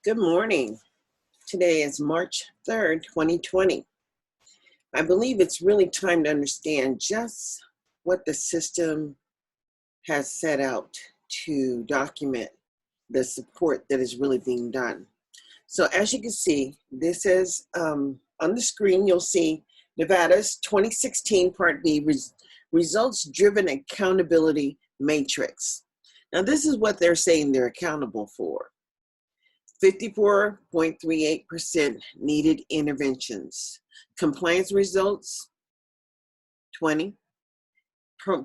Good morning. Today is March 3rd, 2020. I believe it's really time to understand just what the system has set out to document the support that is really being done. So as you can see, this is on the screen, you'll see Nevada's 2016 Part B Results-Driven Accountability Matrix. Now this is what they're saying they're accountable for. 54.38% needed interventions. Compliance results, 20.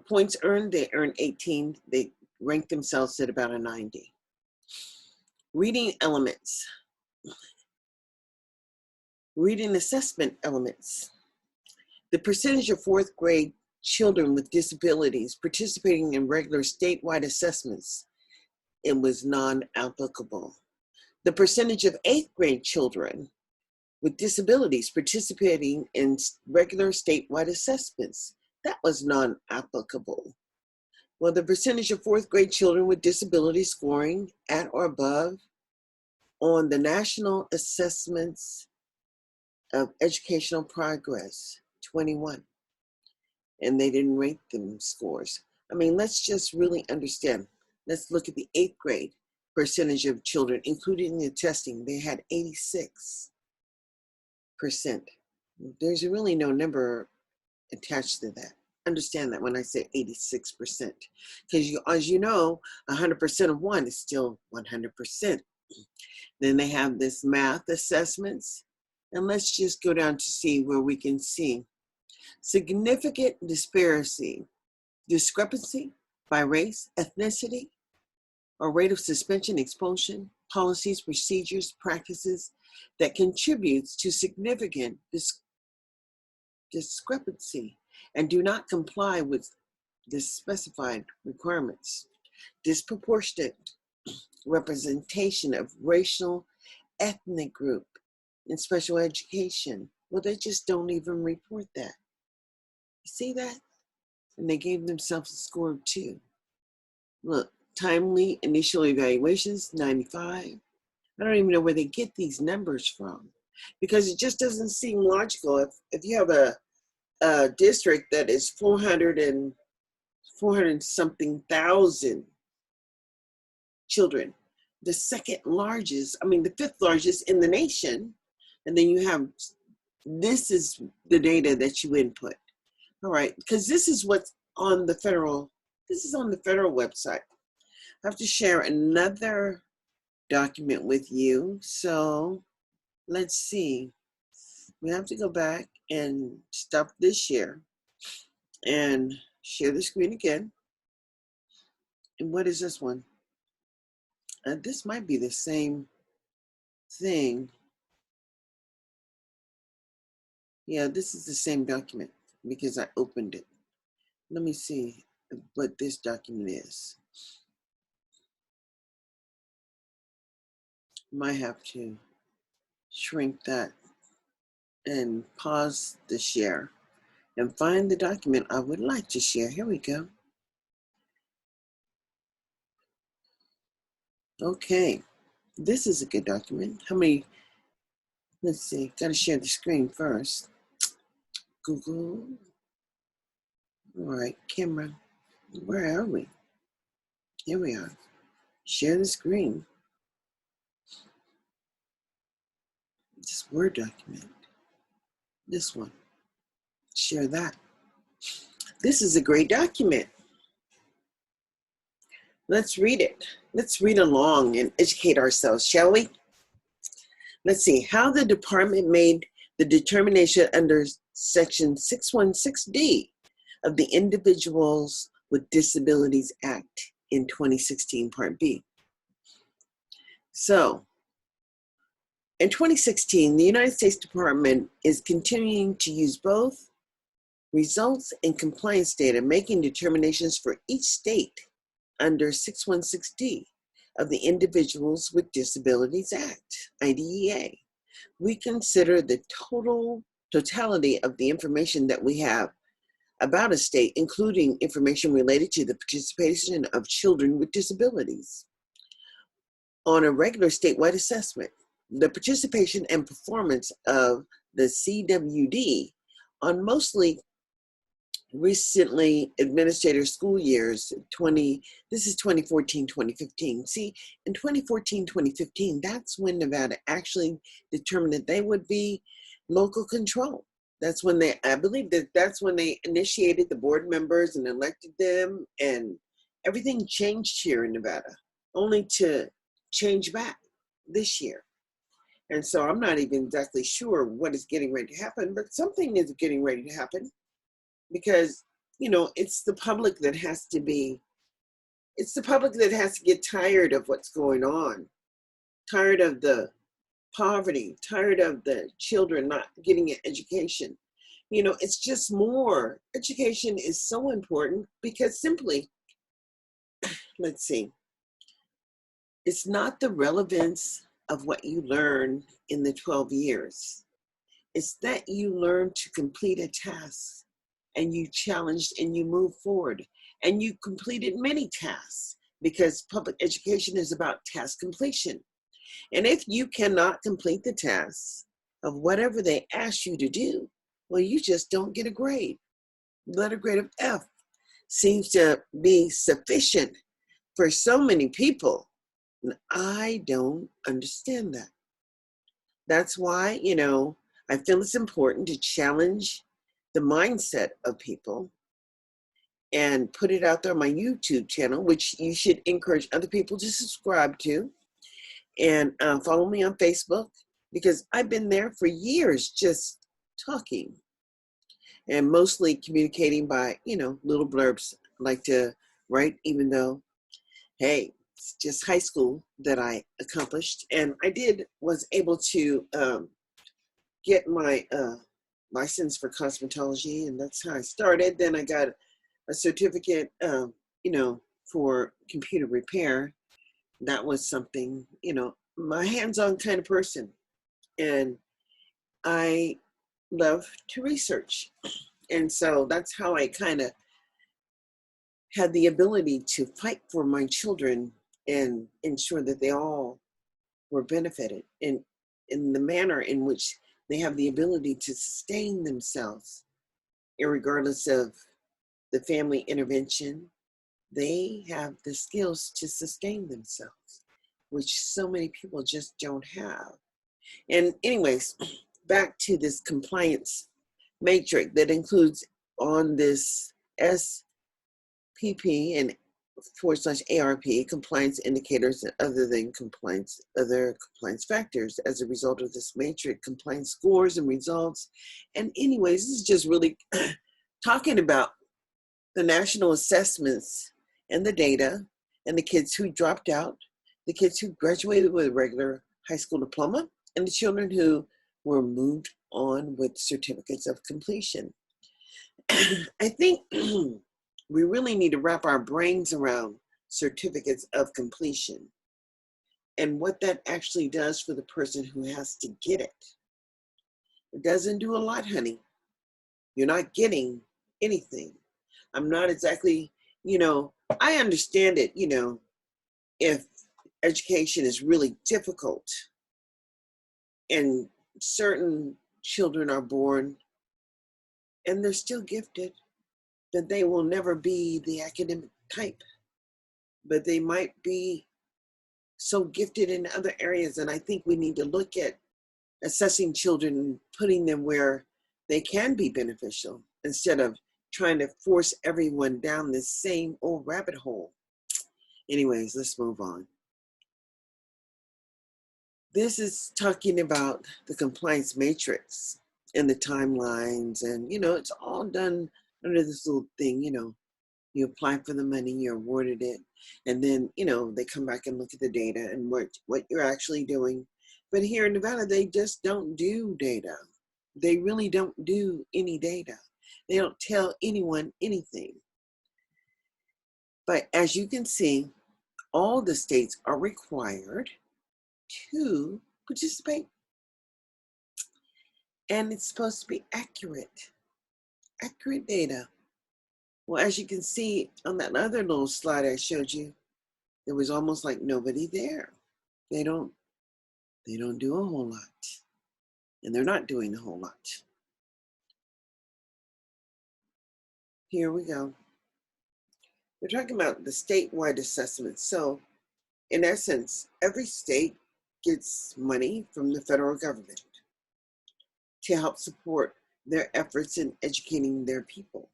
Points earned, they earned 18. They ranked themselves at about a 90. Reading elements. Reading assessment elements. The percentage of fourth grade children with disabilities participating in regular statewide assessments, it was non-applicable. The percentage of eighth grade children with disabilities participating in regular statewide assessments, that was non-applicable. Well, the percentage of fourth grade children with disabilities scoring at or above on the National Assessments of Educational Progress, 21. And they didn't rate them scores. I mean, let's just really understand. Let's look at the eighth grade percentage of children, including the testing. They had 86%. There's really no number attached to that. Understand that when I say 86%, because as you know, 100% of one is still 100%. Then they have this math assessments, and let's just go down to see where we can see significant discrepancy by race, ethnicity, or rate of suspension, expulsion, policies, procedures, practices that contributes to significant discrepancy and do not comply with the specified requirements. Disproportionate representation of racial, ethnic group in special education. Well, they just don't even report that. You see that? And they gave themselves a score of 2. Look, timely initial evaluations, 95. I don't even know where they get these numbers from, because it just doesn't seem logical. If you have a district that is 400 something thousand children, the second largest, I mean the fifth largest in the nation, and then you have, this is the data that you input. All right, because this is what's on the federal, this is on the federal website. I have to share another document with you. So let's see. We have to go back and stop this share and share the screen again. And what is this one? This might be the same thing. Yeah, this is the same document because I opened it. Let me see what this document is. Might have to shrink that and pause the share and find the document I would like to share. Here we go. Okay, this is a good document. How many? Let's see, gotta share the screen first. Google. All right, camera, where are we? Here we are. Share the screen. This Word document. This one. Share that. This is a great document. Let's read it. Let's read along and educate ourselves, shall we? Let's see how the department made the determination under Section 616D of the Individuals with Disabilities Act in 2016, Part B. So, in 2016, the United States Department is continuing to use both results and compliance data, making determinations for each state under 616D of the Individuals with Disabilities Act, IDEA. We consider the totality of the information that we have about a state, including information related to the participation of children with disabilities. on a regular statewide assessment. The participation and performance of the CWD on mostly recently administrator school years, this is 2014, 2015. See, in 2014, 2015, that's when Nevada actually determined that they would be local control. That's when I believe that's when they initiated the board members and elected them, and everything changed here in Nevada, only to change back this year. And so I'm not even exactly sure what is getting ready to happen, but something is getting ready to happen, because, it's the public that has to get tired of what's going on, tired of the poverty, tired of the children not getting an education. It's just more. Education is so important because simply, let's see, it's not the relevance of what you learn in the 12 years. It's that you learn to complete a task, and you challenged and you move forward, and you completed many tasks, because public education is about task completion. And if you cannot complete the tasks of whatever they ask you to do, well, you just don't get a grade. Letter grade of F seems to be sufficient for so many people. And I don't understand that. That's why, I feel it's important to challenge the mindset of people and put it out there on my YouTube channel, which you should encourage other people to subscribe to, and follow me on Facebook, because I've been there for years just talking and mostly communicating by, little blurbs I like to write, even though, hey, it's just high school that I accomplished. And I was able to get my license for cosmetology, and that's how I started. Then I got a certificate, for computer repair. That was something, my hands-on kind of person. And I love to research. And so that's how I kind of had the ability to fight for my children and ensure that they all were benefited in the manner in which they have the ability to sustain themselves, irregardless of the family intervention. They have the skills to sustain themselves, which so many people just don't have. And anyways, back to this compliance matrix that includes on this SPP and /ARP compliance indicators and other compliance factors as a result of this matrix, compliance scores and results. And anyways, this is just really talking about the national assessments and the data, and the kids who dropped out, the kids who graduated with a regular high school diploma, and the children who were moved on with certificates of completion. I think we really need to wrap our brains around certificates of completion and what that actually does for the person who has to get it. It doesn't do a lot, honey. You're not getting anything. I'm not exactly, I understand it, if education is really difficult and certain children are born and they're still gifted, that they will never be the academic type, but they might be so gifted in other areas. And I think we need to look at assessing children and putting them where they can be beneficial, instead of trying to force everyone down this same old rabbit hole. Anyways, let's move on. This is talking about the compliance matrix and the timelines, and it's all done under this little thing. You apply for the money, you're awarded it, and then they come back and look at the data and what you're actually doing. But here in Nevada, they just don't do data. They really don't do any data. They don't tell anyone anything. But as you can see, all the states are required to participate. And it's supposed to be accurate data. Well, as you can see on that other little slide I showed you, there was almost like nobody there. They don't do a whole lot. And they're not doing a whole lot. Here we go. We're talking about the statewide assessment. So, in essence, every state gets money from the federal government to help support their efforts in educating their people.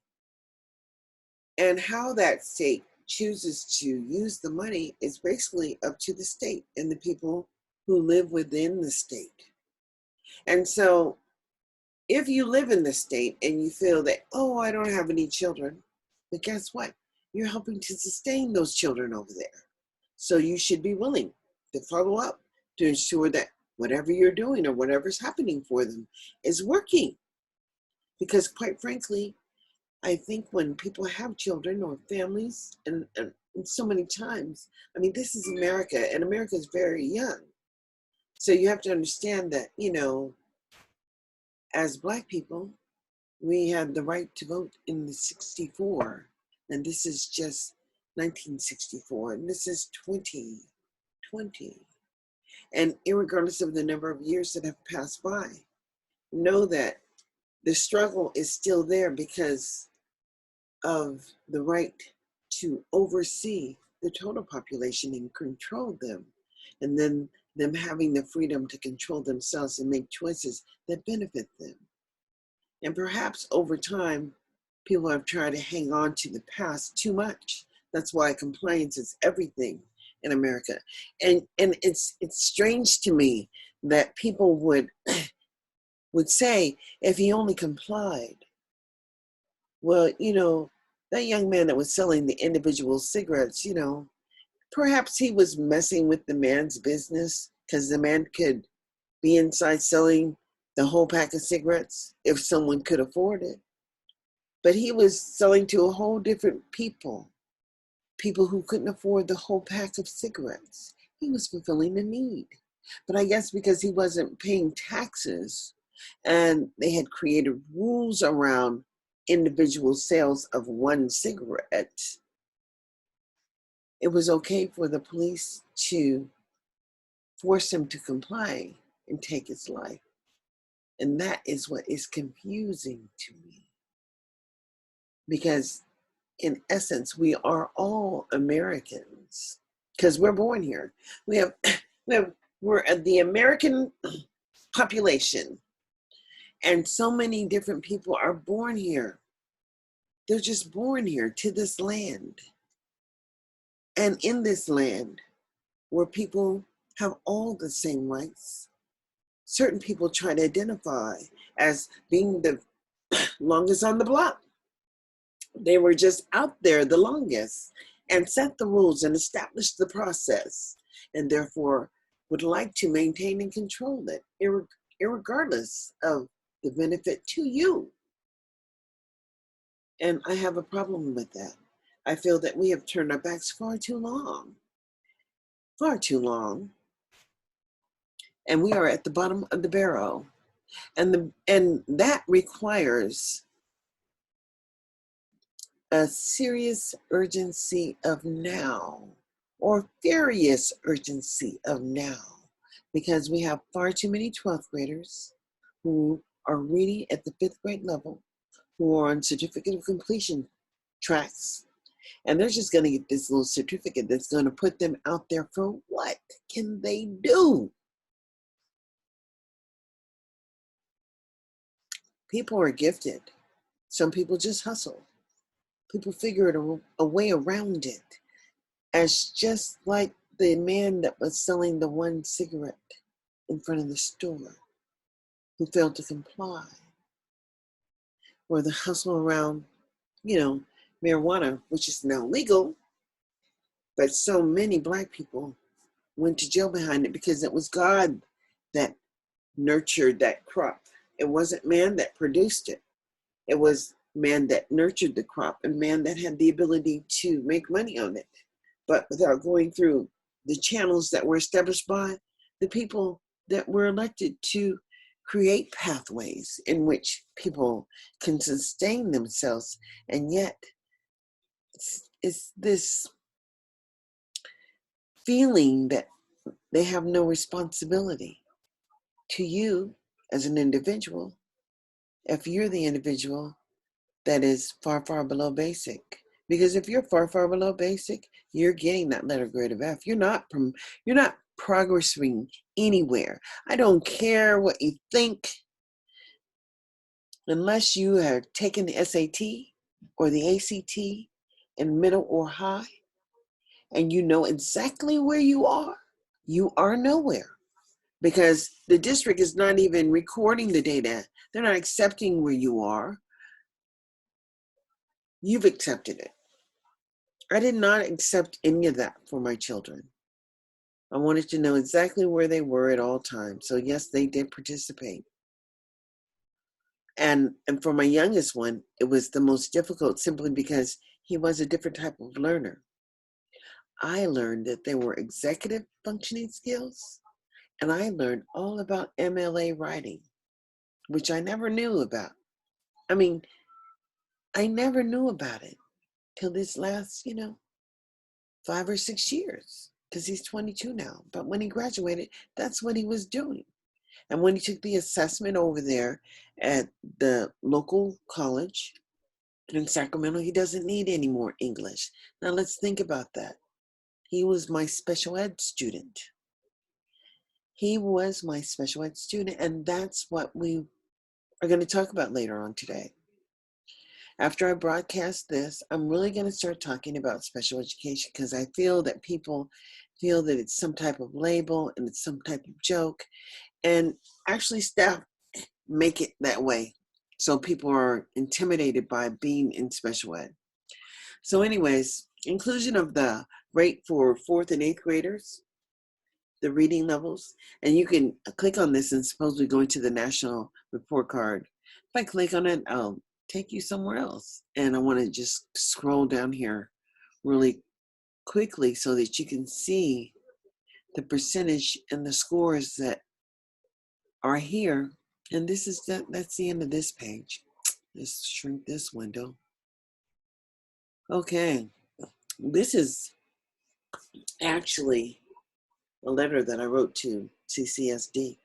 And how that state chooses to use the money is basically up to the state and the people who live within the state. And so, if you live in the state and you feel that, oh, I don't have any children, but guess what? You're helping to sustain those children over there. So you should be willing to follow up to ensure that whatever you're doing or whatever's happening for them is working. Because quite frankly, I think when people have children or families, and so many times, I mean, this is America, and America is very young. So you have to understand that, as Black people, we had the right to vote in the 64, and this is just 1964, and this is 2020. And irregardless of the number of years that have passed by, know that the struggle is still there because of the right to oversee the total population and control them, and then them having the freedom to control themselves and make choices that benefit them. And perhaps over time, people have tried to hang on to the past too much. That's why compliance is everything in America. And it's strange to me that people would say, if he only complied. Well, that young man that was selling the individual cigarettes, perhaps he was messing with the man's business because the man could be inside selling the whole pack of cigarettes if someone could afford it. But he was selling to a whole different people who couldn't afford the whole pack of cigarettes. He was fulfilling a need. But I guess because he wasn't paying taxes and they had created rules around individual sales of one cigarette, it was okay for the police to force him to comply and take his life. And that is what is confusing to me. Because in essence, we are all Americans because we're born here. We're the American population, and so many different people are born here. They're just born here to this land. And in this land, where people have all the same rights, certain people try to identify as being the longest on the block. They were just out there the longest and set the rules and established the process, and therefore would like to maintain and control it, irregardless of the benefit to you. And I have a problem with that. I feel that we have turned our backs far too long, and we are at the bottom of the barrel. And that requires a serious urgency of now, or furious urgency of now, because we have far too many 12th graders who are reading at the 5th grade level, who are on certificate of completion tracks, and they're just going to get this little certificate that's going to put them out there for what can they do? People are gifted. Some people just hustle. People figure a way around it, as just like the man that was selling the one cigarette in front of the store who failed to comply, or the hustle around, marijuana, which is now legal, but so many Black people went to jail behind it because it was God that nurtured that crop. It wasn't man that produced it. It was man that nurtured the crop and man that had the ability to make money on it, but without going through the channels that were established by the people that were elected to create pathways in which people can sustain themselves. And yet, it's this feeling that they have no responsibility to you as an individual if you're the individual that is far, far below basic. Because if you're far, far below basic, you're getting that letter grade of F. You're not progressing anywhere. I don't care what you think, unless you have taken the SAT or the ACT in middle or high, and you know exactly where you are nowhere. Because the district is not even recording the data. They're not accepting where you are. You've accepted it. I did not accept any of that for my children. I wanted to know exactly where they were at all times. So yes, they did participate. And for my youngest one, it was the most difficult simply because he was a different type of learner. I learned that there were executive functioning skills, and I learned all about MLA writing, which I never knew about. I mean, I never knew about it till this last, 5 or 6 years, because he's 22 now. But when he graduated, that's what he was doing. And when he took the assessment over there at the local college in Sacramento, he doesn't need any more English. Now let's think about that. He was my special ed student. He was my special ed student, and that's what we are going to talk about later on today. After I broadcast this, I'm really going to start talking about special education because I feel that people feel that it's some type of label and it's some type of joke. And actually, staff make it that way. So people are intimidated by being in special ed. So anyways, inclusion of the rate for 4th and 8th graders, the reading levels, and you can click on this and supposedly go into the national report card. If I click on it, I'll take you somewhere else. And I want to just scroll down here really quickly so that you can see the percentage and the scores that are here. And this is that's the end of this page. Let's shrink this window. Okay, this is actually a letter that I wrote to CCSD,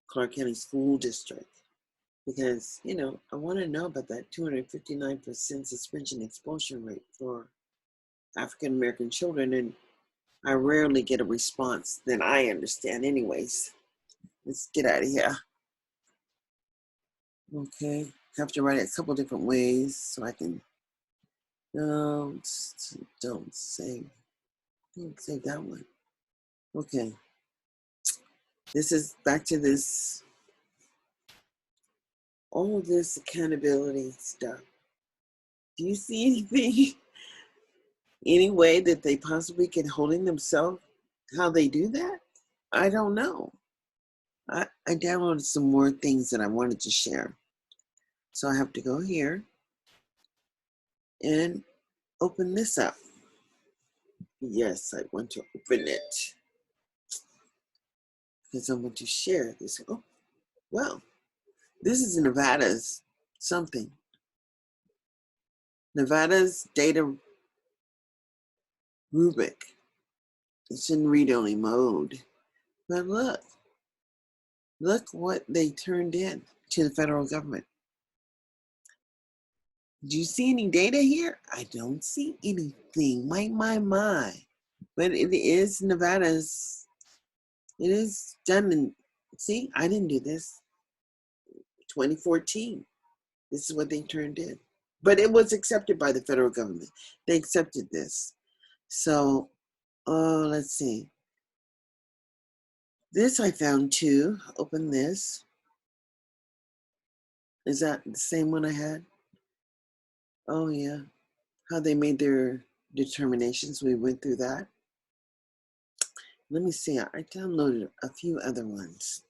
Clark County School District, because, I want to know about that 259% suspension expulsion rate for African American children, and I rarely get a response that I understand anyways. Let's get out of here. Okay, have to write it a couple different ways so I can, no, don't save that one. Okay, this is back to this, all this accountability stuff. Do you see anything, any way that they possibly can holding themselves, how they do that? I don't know. I downloaded some more things that I wanted to share. So I have to go here and open this up. Yes, I want to open it because I want to share this. Oh, well, this is Nevada's something. Nevada's data rubric. It's in read-only mode. But look what they turned in to the federal government. Do you see any data here? I don't see anything. My. But it is Nevada's, it is done in, see, I didn't do this. 2014. This is what they turned in. But it was accepted by the federal government. They accepted this. So, let's see. This I found too. Open this. Is that the same one I had? Oh, yeah. How they made their determinations. We went through that. Let me see. I downloaded a few other ones.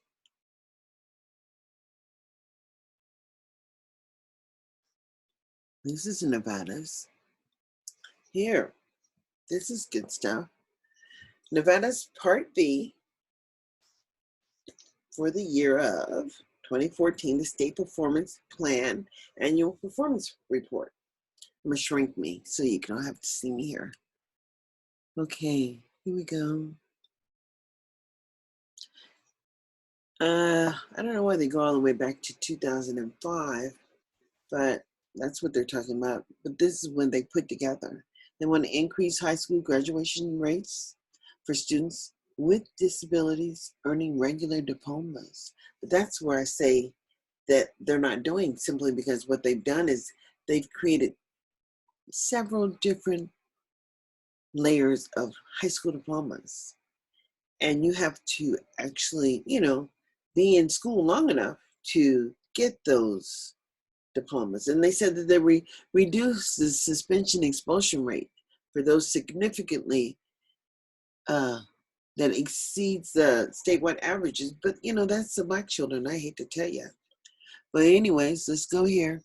This is Nevada's. Here. This is good stuff. Nevada's Part B for the year of 2014, the State Performance Plan Annual Performance Report. I'm going to shrink me so you don't have to see me here. Okay, here we go. I don't know why they go all the way back to 2005, but that's what they're talking about. But this is when they put together. They want to increase high school graduation rates for students with disabilities earning regular diplomas. But that's where I say that they're not doing, simply because what they've done is they've created several different layers of high school diplomas. And you have to actually, be in school long enough to get those diplomas. And they said that they reduce the suspension expulsion rate for those significantly that exceeds the statewide averages. But, that's the Black children, I hate to tell you. But anyways, let's go here.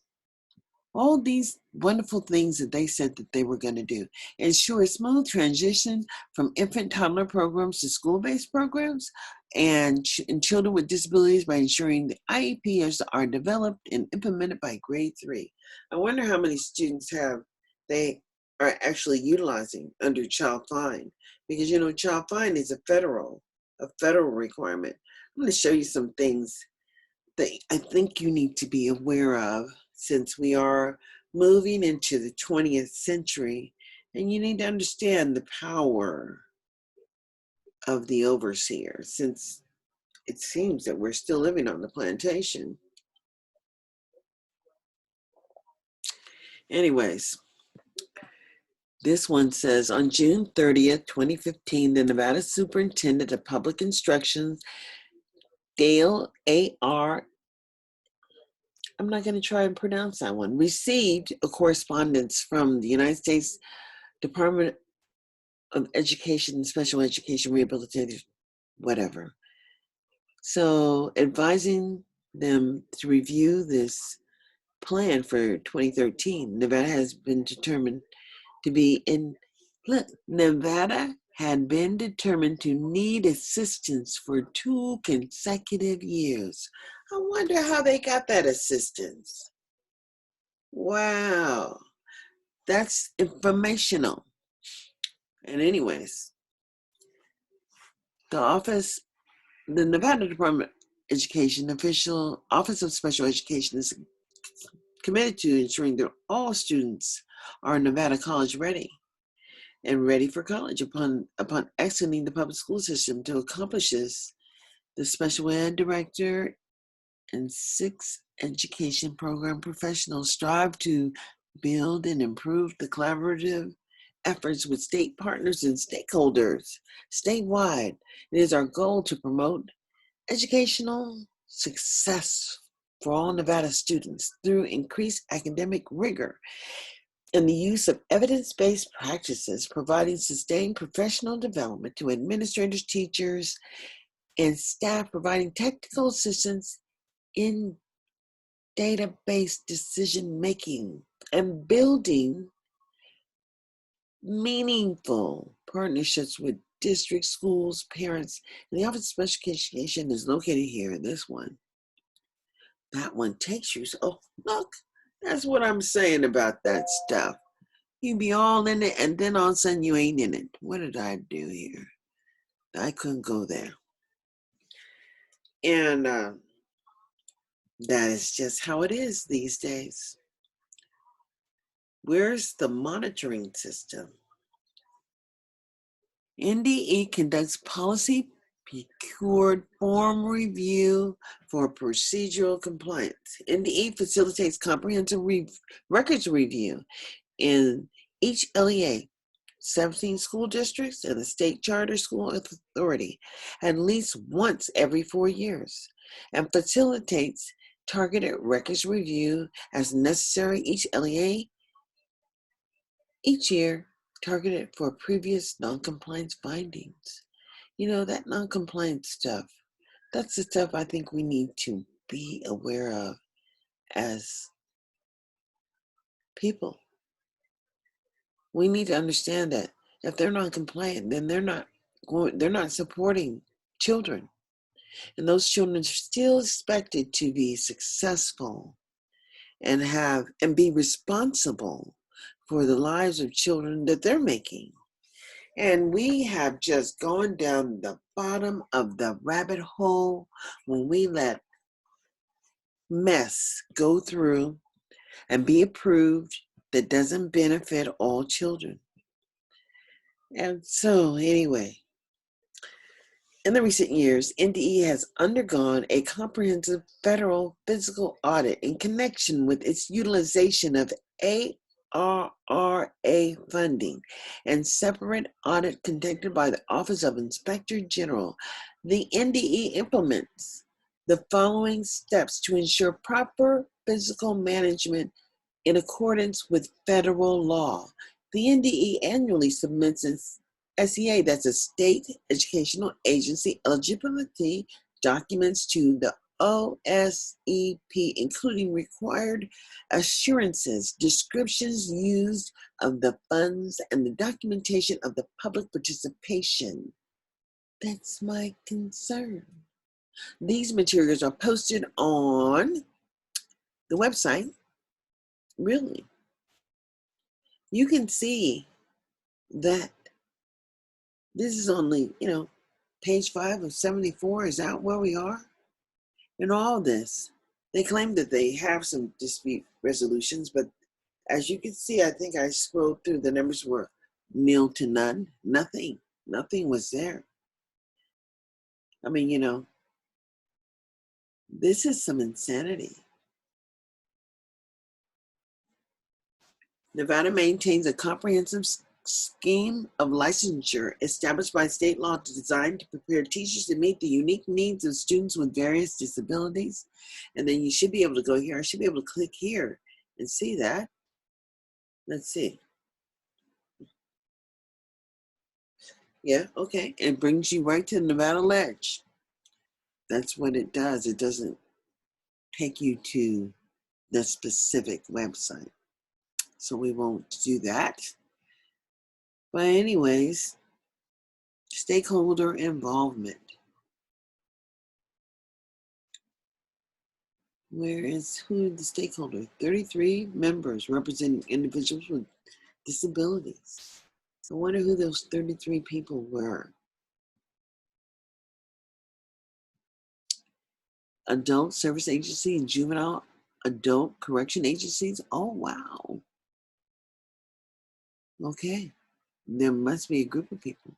All these wonderful things that they said that they were going to do. Ensure a smooth transition from infant toddler programs to school-based programs and children with disabilities by ensuring the IEPs are developed and implemented by grade 3. I wonder how many students they are actually utilizing under Child Find, because Child Find is a federal requirement. I'm going to show you some things that I think you need to be aware of, since we are moving into the 20th century, and you need to understand the power of the overseer, since it seems that we're still living on the plantation. Anyways, this one says, on June 30th, 2015, the Nevada Superintendent of Public Instruction, Dale A.R. I'm not going to try and pronounce that one, received a correspondence from the United States Department of Education, Special Education, Rehabilitation, whatever. So advising them to review this plan for 2013. Nevada has been determined to be Nevada had been determined to need assistance for 2 consecutive years. I wonder how they got that assistance. Wow, that's informational. And anyways, the Nevada Department of Education Office of Special Education is committed to ensuring that all students are Nevada college ready and ready for college upon exiting the public school system. To accomplish this, the special ed director and 6 education program professionals strive to build and improve the collaborative efforts with state partners and stakeholders statewide. It is our goal to promote educational success for all Nevada students through increased academic rigor and the use of evidence-based practices, providing sustained professional development to administrators, teachers, and staff, providing technical assistance in data-based decision-making, and building meaningful partnerships with district schools, parents. And the Office of Special Education is located here in this one. That one takes you. Oh, look, that's what I'm saying about that stuff. You be all in it, and then all of a sudden you ain't in it. What did I do here? I couldn't go there. And that is just how it is these days. Where's the monitoring system? NDE conducts policy procured form review for procedural compliance. NDE facilitates comprehensive records review in each LEA, 17 school districts, and the state charter school authority at least once every 4 years, and facilitates targeted records review as necessary each LEA each year, targeted for previous non-compliance findings. That non-compliance stuff, that's the stuff I think we need to be aware of as people. We need to understand that if they're not compliant, then they're not supporting children. And those children are still expected to be successful and be responsible for the lives of children that they're making. And we have just gone down the bottom of the rabbit hole when we let mess go through and be approved that doesn't benefit all children. And so, anyway, in the recent years, NDE has undergone a comprehensive federal physical audit in connection with its utilization of ARRA funding and separate audit conducted by the Office of Inspector General. The NDE implements the following steps to ensure proper physical management in accordance with federal law. The NDE annually submits its SEA, that's a state educational agency, eligibility documents to the OSEP, including required assurances, descriptions used of the funds, and the documentation of the public participation. That's my concern. These materials are posted on the website. Really, you can see that this is only, page 5 of 74. Is that where we are? In all this, they claim that they have some dispute resolutions, but as you can see, I think I scrolled through, the numbers were nil to none. Nothing was there. I mean, this is some insanity. Nevada maintains a comprehensive scheme of licensure established by state law designed to prepare teachers to meet the unique needs of students with various disabilities. And then you should be able to go here. I should be able to click here and see that. Let's see. Yeah, okay. It brings you right to the Nevada Ledge. That's what it does. It doesn't take you to the specific website. So we won't do that. But anyways, stakeholder involvement. Who are the stakeholders? 33 members representing individuals with disabilities. I wonder who those 33 people were. Adult Service Agency and Juvenile Adult Correction Agencies. Oh, wow. Okay. There must be a group of people.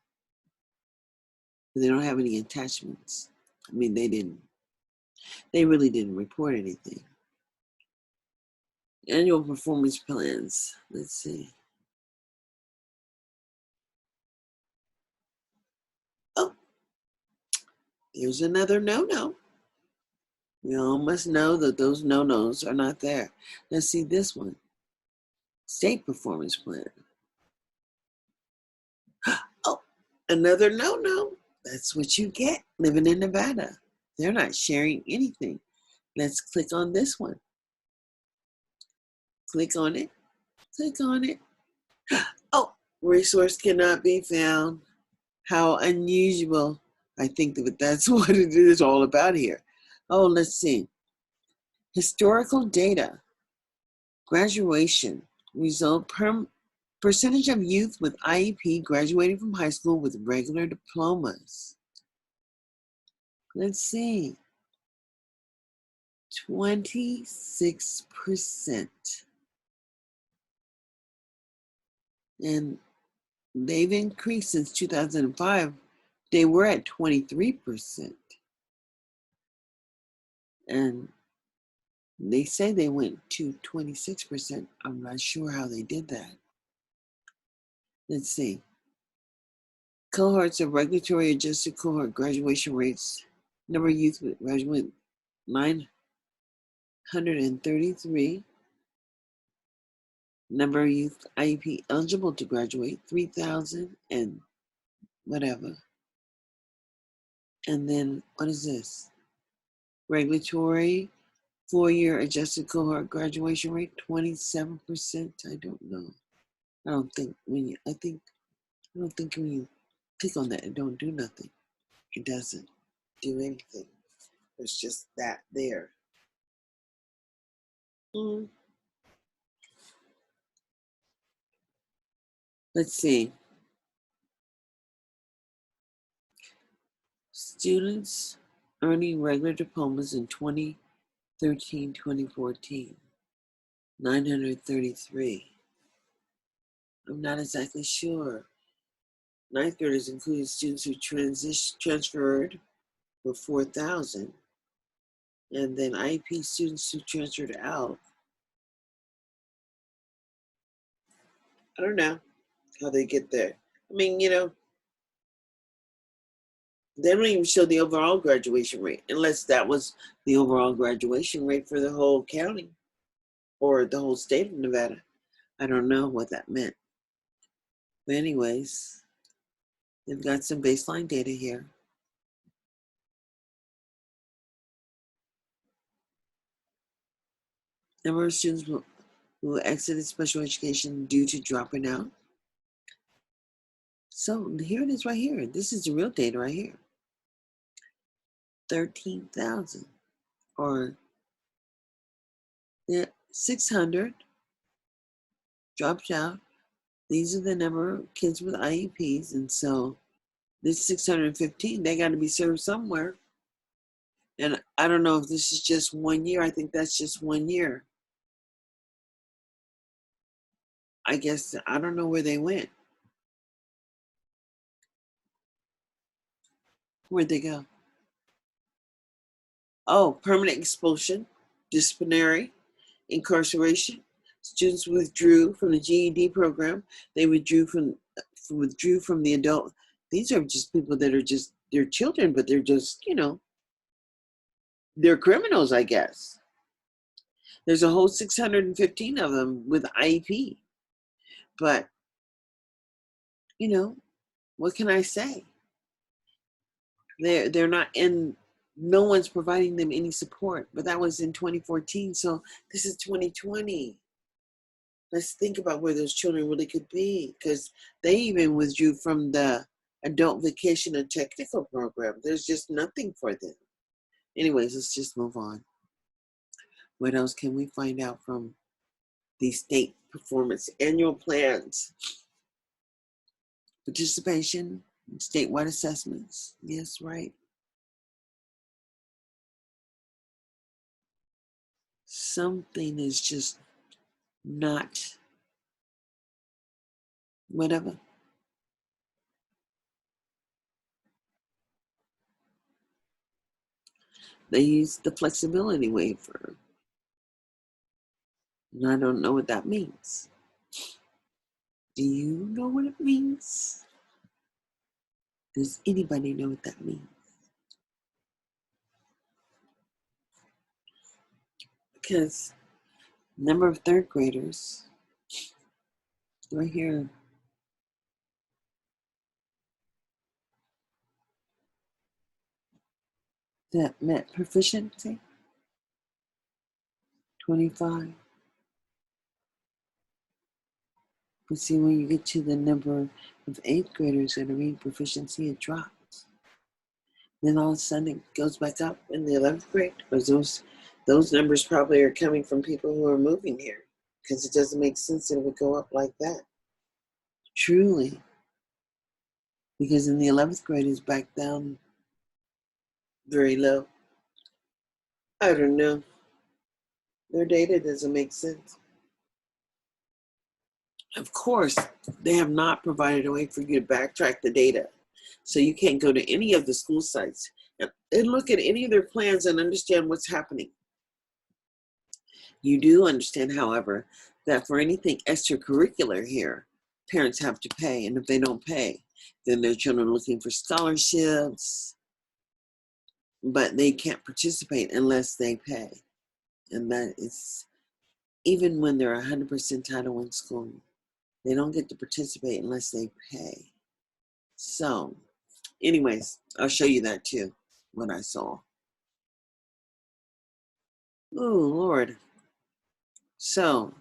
They don't have any attachments. I mean, they really didn't report anything. Annual performance plans. Let's see. Oh, here's another no-no. We all must know that those no-nos are not there. Let's see this one. State performance plan. Oh, another no-no. That's what you get living in Nevada. They're not sharing anything. Let's click on this one. Click on it. Click on it. Oh, resource cannot be found. How unusual. I think that that's what it is all about here. Oh, let's see. Historical data. Graduation. Result percentage of youth with IEP graduating from high school with regular diplomas. Let's see. 26%. And they've increased since 2005. They were at 23%. And they say they went to 26%. I'm not sure how they did that. Let's see. Cohorts of regulatory adjusted cohort graduation rates. Number of youth with graduate 933. Number of youth IEP eligible to graduate 3,000 and whatever. And then what is this? Regulatory 4-year adjusted cohort graduation rate 27%. I don't know. I don't think when you click on that, it don't do nothing. It doesn't do anything. There's just that there. Let's see. Students earning regular diplomas in 2013-2014, 933. I'm not exactly sure. Ninth graders included students who transferred were 4,000. And then IEP students who transferred out, I don't know how they get there. I mean, they don't even show the overall graduation rate, unless that was the overall graduation rate for the whole county or the whole state of Nevada. I don't know what that meant. But anyways, they've got some baseline data here. Number of students who exited special education due to dropping out. So here it is right here. This is the real data right here. 13,000 or 600 dropped out. These are the number of kids with IEPs. And so this 615, they got to be served somewhere. And I don't know if this is just 1 year. I think that's just 1 year. I guess I don't know where they went. Where'd they go? Oh, permanent expulsion, disciplinary, incarceration. Students withdrew from the GED program. They withdrew from the adult. These are just people that are they're children, but they're just, they're criminals, I guess. There's a whole 615 of them with IEP. But, what can I say? They're not in, no one's providing them any support. But that was in 2014, so this is 2020. Let's think about where those children really could be, because they even withdrew from the adult vacation and technical program. There's just nothing for them. Anyways, let's just move on. What else can we find out from these state performance annual plans? Participation in statewide assessments. Yes, right. Something is just not whatever. They use the flexibility waiver. And I don't know what that means. Do you know what it means? Does anybody know what that means? Because number of third graders right here that met proficiency, 25. But see, when you get to the number of eighth graders that are reading proficiency, it drops. Then all of a sudden it goes back up in the 11th grade. Because those numbers probably are coming from people who are moving here, because it doesn't make sense that it would go up like that. Truly. Because in the 11th grade it's back down very low. I don't know. Their data doesn't make sense. Of course, they have not provided a way for you to backtrack the data. So you can't go to any of the school sites and look at any of their plans and understand what's happening. You do understand, however, that for anything extracurricular here, parents have to pay. And if they don't pay, then their children are looking for scholarships, but they can't participate unless they pay. And that is, even when they're 100% Title I school, they don't get to participate unless they pay. So, anyways, I'll show you that too, what I saw. Oh, Lord. So,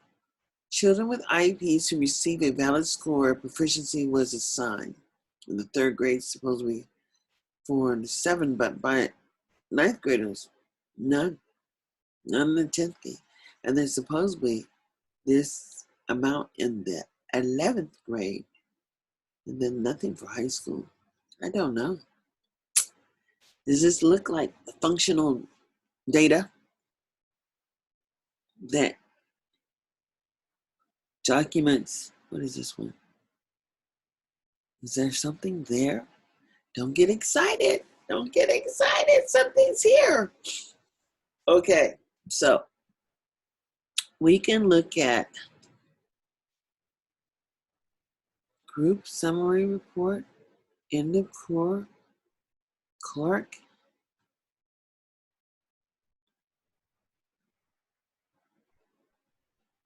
children with IEPs who receive a valid score of proficiency was assigned. In the third grade, supposedly 4 and 7, but by ninth graders, none in the 10th grade. And then supposedly this amount in the 11th grade, and then nothing for high school. I don't know. Does this look like functional data that documents? What is this one? Is there something there? Don't get excited. Don't get excited. Something's here. Okay, so we can look at group summary report, end of core, Clark.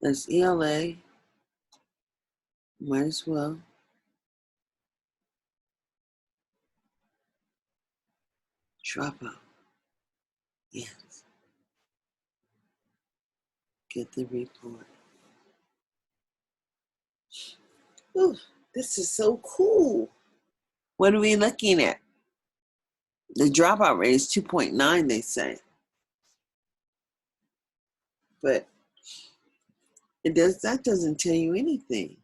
That's ELA. Might as well. Dropout. Yes. Get the report. Ooh, this is so cool. What are we looking at? The dropout rate is 2.9, they say. But that doesn't tell you anything.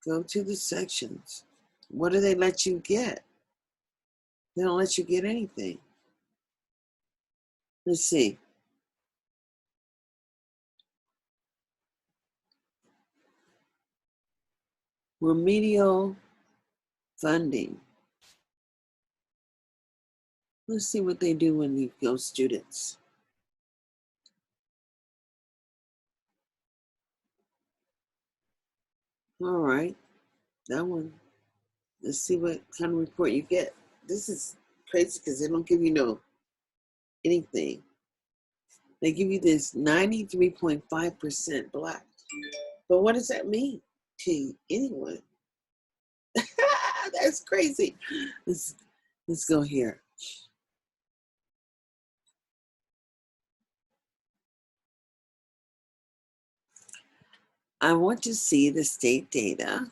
Go to the sections. What do they let you get? They don't let you get anything. Let's see. Remedial funding. Let's see what they do when you go students. All right, that one. Let's see what kind of report you get. This is crazy because they don't give you anything. They give you this 93.5% Black. But what does that mean to anyone? That's crazy. Let's go here. I want to see the state data.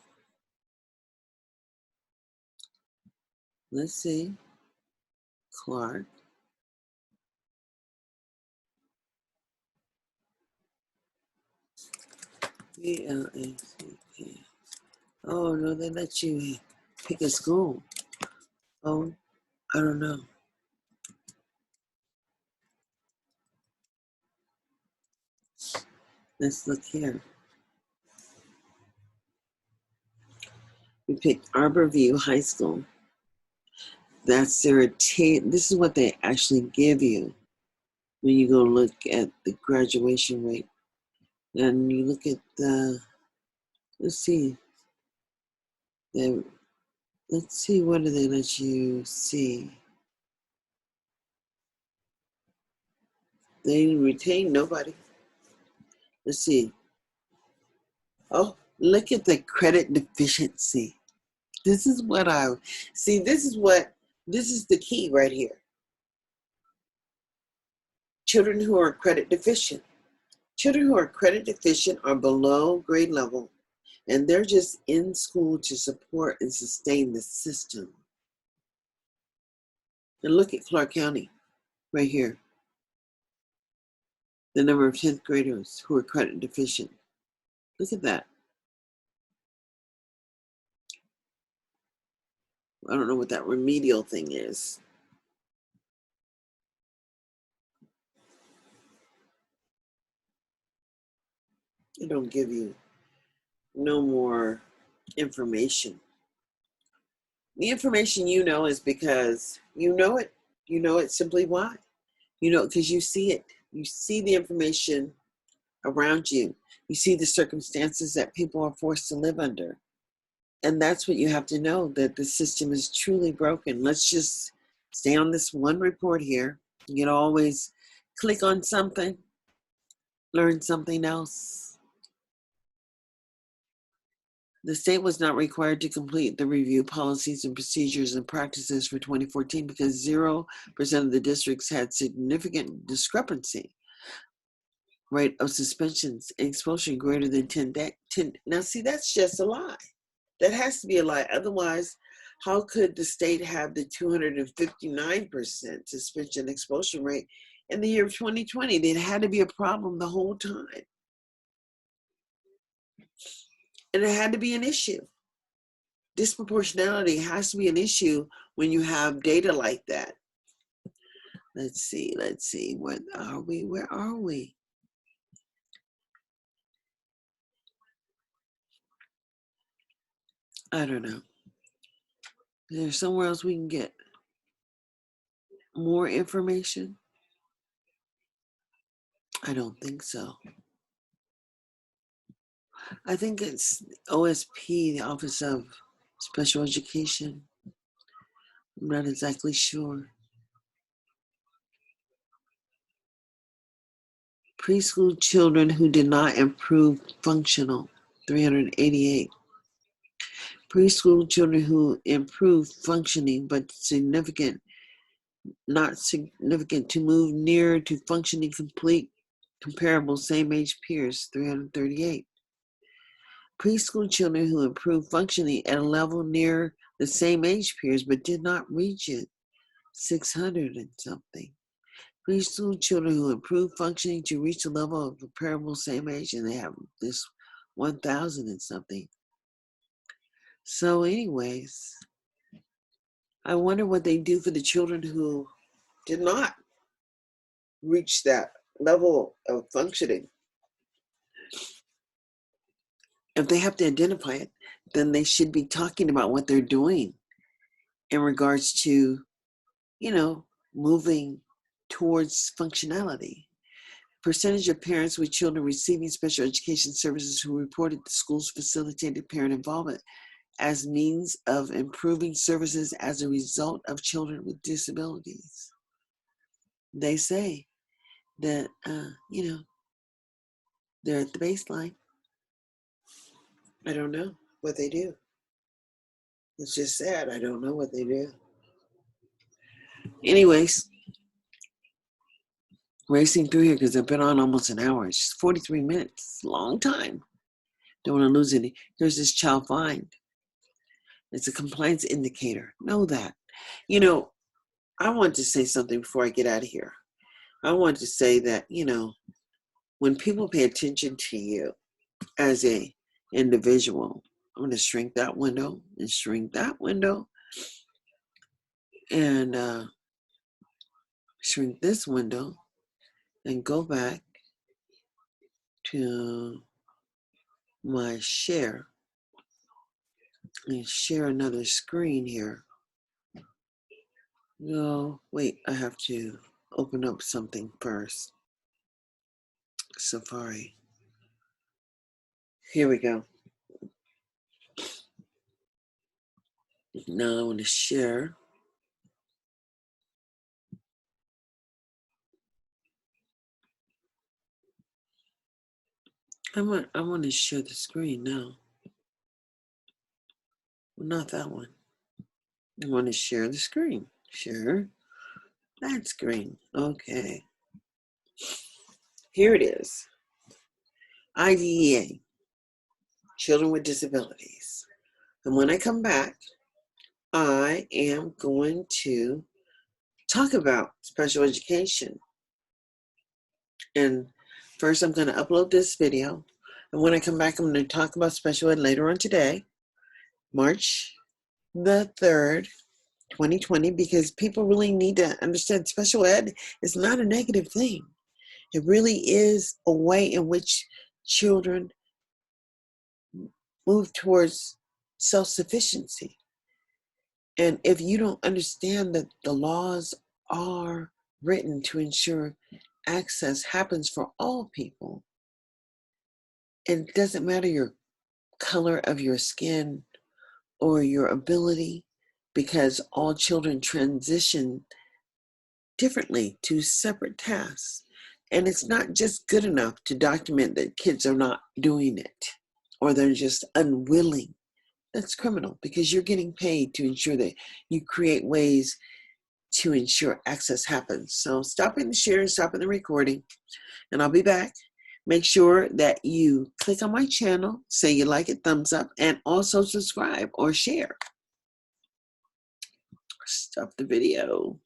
Let's see. Clark. VLACP. Oh, no, they let you pick a school. Oh, I don't know. Let's look here. We picked Arborview High School. That's their this is what they actually give you when you go look at the graduation rate. And you look at let's see. Let's see, what do they let you see? They didn't retain nobody. Let's see. Oh, look at the credit deficiency. This is what this is the key right here. Children who are credit deficient. Children who are credit deficient are below grade level, and they're just in school to support and sustain the system. And look at Clark County right here. The number of 10th graders who are credit deficient. Look at that. I don't know what that remedial thing is. They don't give you no more information. The information you know is because you know it. You know it simply why. You know, because you see it. You see the information around you. You see the circumstances that people are forced to live under. And that's what you have to know, that the system is truly broken. Let's just stay on this one report here. You can always click on something, learn something else. The state was not required to complete the review policies and procedures and practices for 2014 because 0% of the districts had significant discrepancy rate of suspensions and expulsion greater than 10 days. Now, see, that's just a lie. That has to be a lie. Otherwise, how could the state have the 259% suspension expulsion rate in the year of 2020? There had to be a problem the whole time. And it had to be an issue. disproportionality has to be an issue when you have data like that. Let's see. What are we? Where are we? I don't know. Is there somewhere else we can get more information? I don't think so. I think it's OSP, the Office of Special Education. I'm not exactly sure. Preschool children who did not improve functional, 388. Preschool children who improved functioning but not significant to move nearer to functioning complete, comparable same age peers, 338. Preschool children who improved functioning at a level near the same age peers but did not reach it, 600 and something. Preschool children who improve functioning to reach the level of comparable same age, and they have this 1,000 and something. So anyways, I wonder what they do for the children who did not reach that level of functioning. If they have to identify it, then they should be talking about what they're doing in regards to, moving towards functionality. Percentage of parents with children receiving special education services who reported the schools facilitated parent involvement as means of improving services as a result of children with disabilities. They say that, they're at the baseline. I don't know what they do. It's just sad. I don't know what they do. Anyways, racing through here because I've been on almost an hour. It's just 43 minutes. Long time. Don't want to lose any. Here's this child find. It's a compliance indicator. Know that. I want to say something before I get out of here. I want to say that, when people pay attention to you as a individual, I'm going to shrink that window and shrink that window and shrink this window and go back to my share and share another screen here. No, wait, I have to open up something first. Safari. Here we go. Now I want to share. I want to share the screen now. Well, not that one. I want to share the screen. Share that screen. Okay. Here it is. IDEA, Children with Disabilities. And when I come back, I am going to talk about special education. And first I'm going to upload this video. And when I come back, I'm going to talk about special ed later on today, March the 3rd, 2020, because people really need to understand special ed is not a negative thing. It really is a way in which children move towards self-sufficiency. And if you don't understand that the laws are written to ensure access happens for all people, and it doesn't matter your color of your skin or your ability, because all children transition differently to separate tasks. And it's not just good enough to document that kids are not doing it or they're just unwilling. That's criminal, because you're getting paid to ensure that you create ways to ensure access happens. So stop in the share, stop in the recording, and I'll be back. Make sure that you click on my channel, say you like it, thumbs up, and also subscribe or share. Stop the video.